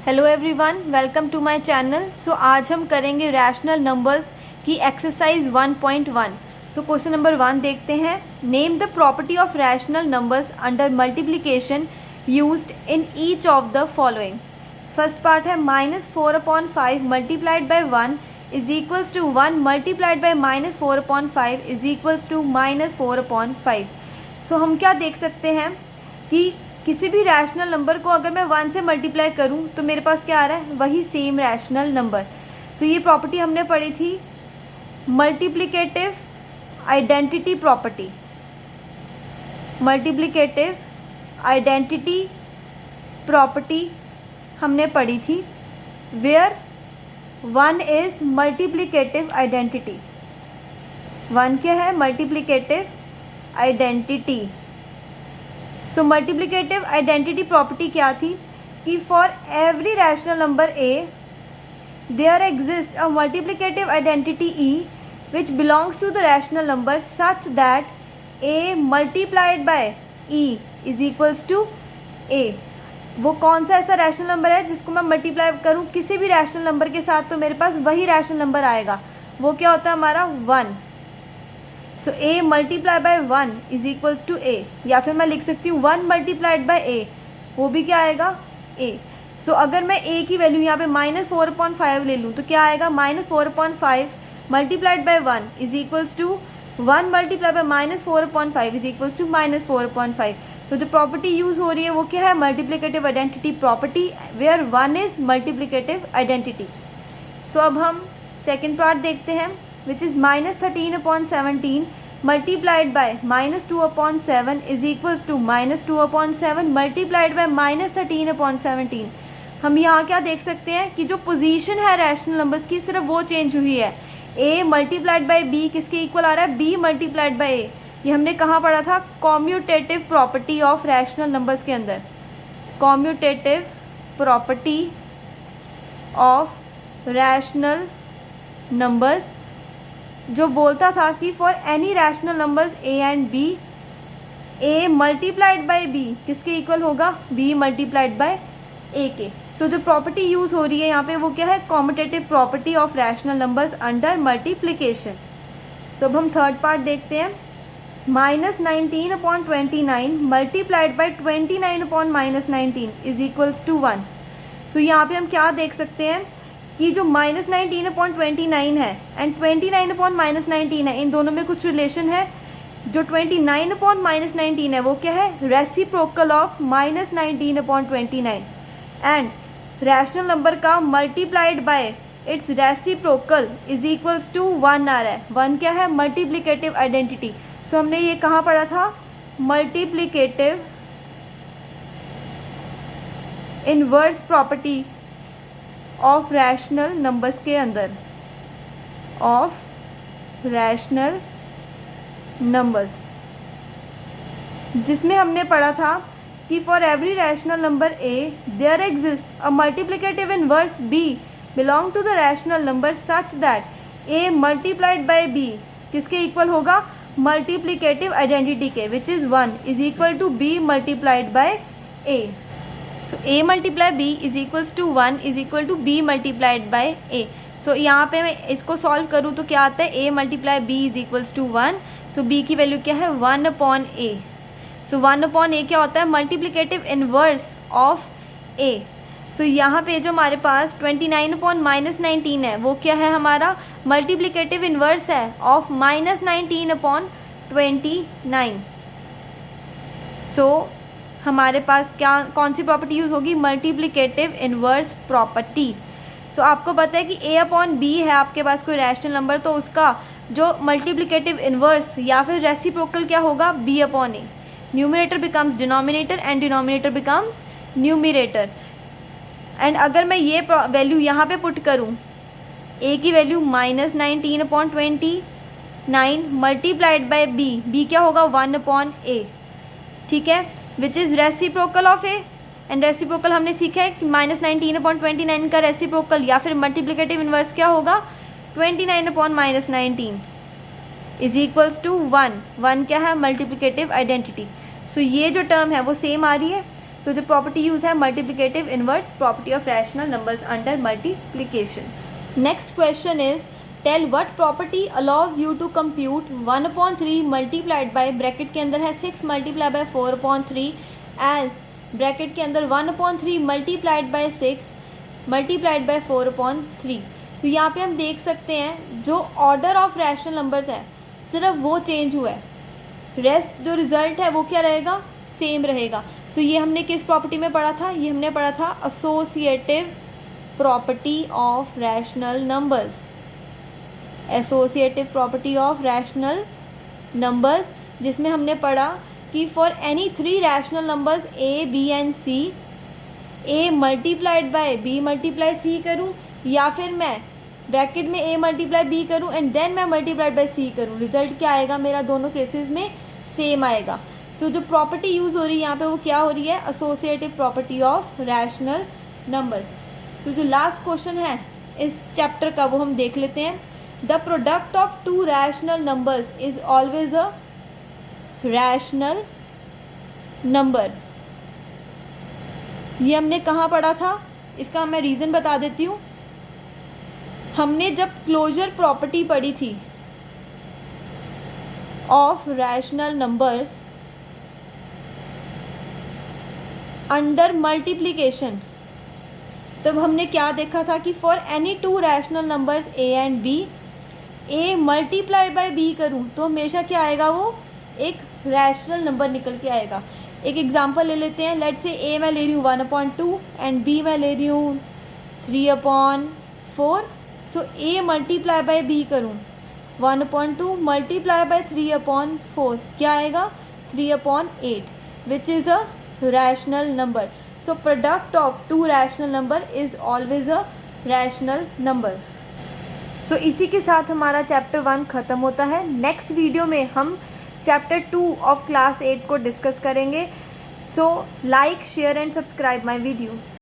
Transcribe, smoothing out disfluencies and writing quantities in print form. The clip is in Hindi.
Hello everyone, welcome to my channel. So आज हम करेंगे रैशनल नंबर्स की एक्सरसाइज 1.1। सो क्वेश्चन नंबर 1 देखते हैं। Name the property of rational numbers under multiplication used in each of the following. First part है -4/5 multiplied by 1 is equals to 1 multiplied by -4/5 is equals to -4/5। So हम क्या देख सकते हैं कि किसी भी रैशनल नंबर को अगर मैं 1 से मल्टीप्लाई करूं तो मेरे पास क्या आ रहा है, वही सेम रैशनल नंबर। सो ये प्रॉपर्टी हमने पढ़ी थी, multiplicative identity property. Multiplicative identity property हमने पढ़ी थी, वेयर 1 इज मल्टीप्लिकेटिव आइडेंटिटी। 1 क्या है? Multiplicative identity. So multiplicative identity property क्या थी कि for every rational number a there exist a multiplicative identity e which belongs to the rational number such that a multiplied by e is equals to a. वो कौन सा ऐसा रैशनल नंबर है जिसको मैं मल्टीप्लाई करूँ किसी भी रैशनल नंबर के साथ तो मेरे पास वही रैशनल नंबर आएगा। वो क्या होता है? हमारा 1। So a multiply by 1 is equals to a, या फिर मैं लिख सकती हूँ 1 मल्टीप्लाइड बाय a, वो भी क्या आएगा? a। सो अगर मैं a की वैल्यू यहाँ पे -4/5 ले लूँ तो क्या आएगा? -4/5 multiplied by 1 is equals to 1 multiply by -4/5 is equals to -4/5। So जो प्रॉपर्टी यूज़ हो रही है वो क्या है? Multiplicative identity property, where 1 is multiplicative identity. So अब हम सेकेंड पार्ट देखते हैं, which is -13/17 multiplied by -2/7 is equals to -2/7 multiplied by -13/17। हम यहाँ क्या देख सकते हैं कि जो पोजीशन है रैशनल नंबर्स की सिर्फ वो चेंज हुई है। a मल्टीप्लाइड बाय b किसके इक्वल आ रहा है? b multiplied by a। ये हमने कहाँ पढ़ा था? Commutative property of rational numbers के अंदर। Commutative property of rational numbers जो बोलता था कि for any rational numbers a and b, a multiplied by b किसके इक्वल होगा? b मल्टीप्लाइड बाय a के। सो जो प्रॉपर्टी यूज़ हो रही है यहाँ पे वो क्या है? Commutative property of rational numbers under multiplication. So अब हम थर्ड पार्ट देखते हैं। -19/29 multiplied by 29/-19 is equals to 1। तो यहाँ पे हम क्या देख सकते हैं कि जो -19/29 है एंड 29/-19 है, इन दोनों में कुछ रिलेशन है। जो 29/-19 है वो क्या है? Reciprocal of -19/29 and rational number का multiplied by its reciprocal is equals to 1 आ रहा है। 1 क्या है? Multiplicative identity. सो हमने ये कहाँ पढ़ा था? Multiplicative inverse property of rational numbers के अंदर, ऑफ रैशनल नंबर्स, जिसमें हमने पढ़ा था कि for every rational number a there exist a multiplicative inverse b belong to the rational number such that a multiplied by b किसके इक्वल होगा? मल्टीप्लिकेटिव आइडेंटिटी के, which is 1 is equal to b multiplied by a। So a multiply b is equals to 1 is equal to b multiplied by a। So यहाँ पे मैं इसको सॉल्व करूँ तो क्या आता है? a multiply b is equals to 1। So b की वैल्यू क्या है? 1/a। सो 1/a क्या होता है? Multiplicative inverse of a। So यहाँ पे जो हमारे पास 29/-19 है वो क्या है? हमारा मल्टीप्लिकेटिव इनवर्स है ऑफ -19/29। सो हमारे पास क्या कौन सी प्रॉपर्टी यूज़ होगी? Multiplicative inverse property. सो आपको पता है कि a/b है आपके पास कोई रैशनल नंबर, तो उसका जो मल्टीप्लिकेटिव इनवर्स या फिर रेसिप्रोकल क्या होगा? b/a। Numerator becomes denominator and denominator becomes numerator. And अगर मैं ये वैल्यू यहाँ पे पुट करूँ, a की वैल्यू -19/29 मल्टीप्लाइड बाय b क्या होगा? 1/a, ठीक है, which is reciprocal of A. And reciprocal हमने सीखा है कि -19/29 का रेसिप्रोकल या फिर मल्टीप्लिकेटिव इनवर्स क्या होगा? 29/-19 इज इक्वल्स टू 1। 1 क्या है? Multiplicative identity. सो ये जो टर्म है वो सेम आ रही है। सो जो प्रॉपर्टी यूज़ है multiplicative inverse property of rational numbers under multiplication. Next question is tell what property allows you to compute 1/3 multiplied by bracket के अंदर है 6 मल्टीप्लाई बाय 4/3 एज ब्रैकेट के अंदर 1/3 मल्टीप्लाइड बाय 6 मल्टीप्लाइड बाय 4/3। तो यहाँ पे हम देख सकते हैं जो ऑर्डर ऑफ रैशनल नंबर्स है सिर्फ वो चेंज हुआ है, रेस्ट जो रिजल्ट है वो क्या रहेगा, सेम रहेगा। तो ये हमने किस प्रॉपर्टी में पढ़ा था, ये हमने पढ़ा था associative property of rational numbers, associative property of rational numbers, जिसमें हमने पढ़ा कि for any 3 rational numbers a b and c, a multiplied by b multiply c करूँ या फिर मैं ब्रैकेट में ए मल्टीप्लाई बी करूँ एंड देन मैं मल्टीप्लाइड बाय सी करूँ, रिजल्ट क्या आएगा मेरा दोनों केसेस में सेम आएगा। सो जो प्रॉपर्टी यूज़ हो रही है यहाँ पे वो क्या हो रही है, associative property of rational numbers. So जो लास्ट क्वेश्चन है इस चैप्टर का वो हम देख लेते हैं। The product of 2 rational numbers is always a rational number. ये हमने कहाँ पढ़ा था, इसका मैं रीज़न बता देती हूँ। हमने जब क्लोजर प्रॉपर्टी पढ़ी थी of rational numbers under multiplication, तब हमने क्या देखा था कि for any 2 rational numbers A and B, A multiplied by B करूँ तो हमेशा क्या आएगा, वो एक रैशनल नंबर निकल के आएगा। एक एग्जांपल ले लेते हैं, लेट्स से ए मैं ले रही हूँ 1/2 एंड बी मैं ले रही हूँ 3/4। So a multiply by B करूँ 1/2 मल्टीप्लाई बाय 3/4 क्या आएगा 3/8 which is a rational number. So product of 2 rational number is always a rational number. So इसी के साथ हमारा चैप्टर 1 ख़त्म होता है। नेक्स्ट वीडियो में हम चैप्टर 2 ऑफ क्लास 8 को डिस्कस करेंगे। So like share and subscribe my video.